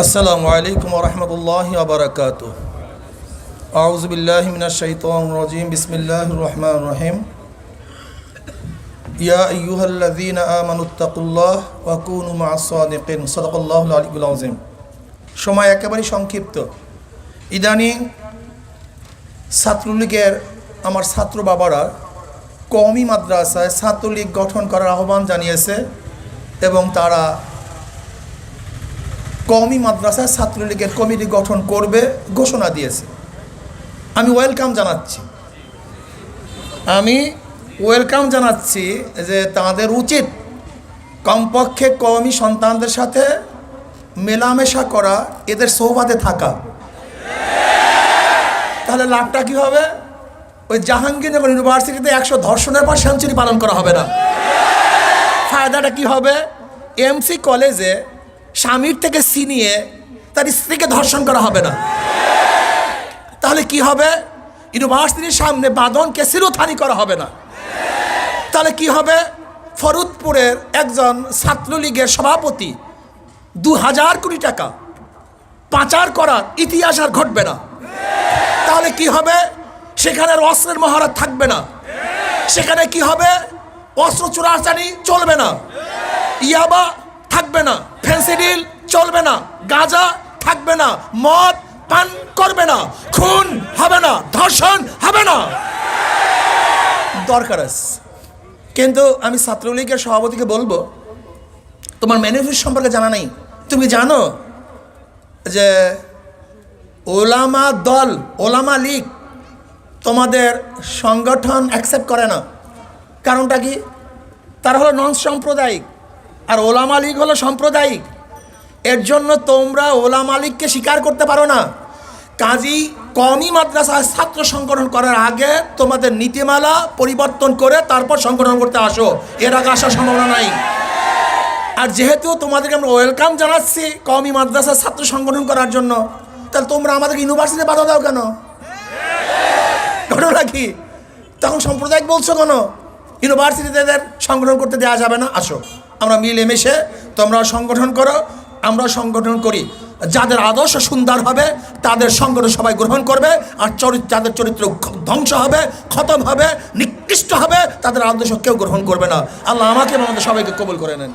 আসসালামু আলাইকুম ওয়া রাহমাতুল্লাহি ওয়া বারাকাতুহু। আউযু বিল্লাহি মিনাশ শাইতানির রাজীম। বিসমিল্লাহির রহমানির রহিম। ইয়া আইয়ুহাল্লাযীনা আমানুত্তাকুল্লাহ ওয়া কুনু মা'আস সাদিকিন। সাদাকাল্লাহুল আলিয়্যুল আযীম। সময় একেবারেই সংক্ষিপ্ত। ইদানিং ছাত্রলীগের আমার ছাত্র বাবারা কওমি মাদ্রাসায় ছাত্রলীগ গঠন করার আহ্বান জানিয়েছে এবং তারা কওমি মাদ্রাসায় ছাত্রলীগের কমিটি গঠন করবে ঘোষণা দিয়েছে। আমি ওয়েলকাম জানাচ্ছি যে তাদের উচিত কমপক্ষে কওমি সন্তানদের সাথে মেলামেশা করা, এদের সোহবাতে থাকা। তাহলে লাভটা কী হবে? ওই জাহাঙ্গীরনগর ইউনিভার্সিটিতে 100 ধর্ষণের পর সেঞ্চুরি পালন করা হবে না। ফায়দাটা কী হবে? এমসি কলেজে স্বামীর থেকে ছিনিয়ে তার স্ত্রীকে ধর্ষণ করা হবে না। তাহলে কি হবে? ইউনিভার্সিটির সামনে বাঁধনকে শিরোধানি করা হবে না। তাহলে কি হবে? ফরিদপুরের একজন ছাত্রলীগের সভাপতি 2000 কোটি টাকা পাচার করার ইতিহাস আর ঘটবে না। তাহলে কি হবে? সেখানে অস্ত্রের মহড়া থাকবে না। সেখানে কি হবে? অস্ত্র চোরাচারি চলবে না, ইয়াবা থাকবে না, ফেন্সিডিল চলবে না, গাঁজা থাকবে না, মদ পান করবে না, খুন হবে না, ধর্ষণ হবে না। দরকার আছে। কিন্তু আমি ছাত্রলীগের সভাপতিকে বলবো, তোমার ম্যানিফেস্টো সম্পর্কে জানা নেই। তুমি জানো যে ওলামা দল, ওলামা লীগ তোমাদের সংগঠন অ্যাকসেপ্ট করে না। কারণটা কি? তারা হলো নন সাম্প্রদায়িক, আর ওলামা লীগ হলো সাম্প্রদায়িক। এর জন্য তোমরা ওলামা লীগকে স্বীকার করতে পারো না। কাজী কওমি মাদ্রাসায় ছাত্র সংগঠন করার আগে তোমাদের নীতিমালা পরিবর্তন করে তারপর সংগঠন করতে আসো। এর আগে আসার সম্ভাবনা নাই। আর যেহেতু তোমাদেরকে আমরা ওয়েলকাম জানাচ্ছি কওমি মাদ্রাসায় ছাত্র সংগঠন করার জন্য, তাহলে তোমরা আমাদেরকে ইউনিভার্সিটিতে বাধা দাও কেন? ঘটনা কি? তখন সাম্প্রদায়িক বলছো কেন? ইউনিভার্সিটিতে এদের সংগঠন করতে দেওয়া যাবে না। আসো, আমরা মিলেমিশে, তোমরা সংগঠন করো, আমরা সংগঠন করি। যাদের আদর্শ সুন্দর হবে তাদের সংগঠন সবাই গ্রহণ করবে, আর যাদের চরিত্র ধ্বংস হবে, খতম হবে, নিকৃষ্ট হবে, তাদের আদর্শ কেউ গ্রহণ করবে না। আল্লাহ আমাকে এবং আমাদের সবাইকে কবুল করে নেন।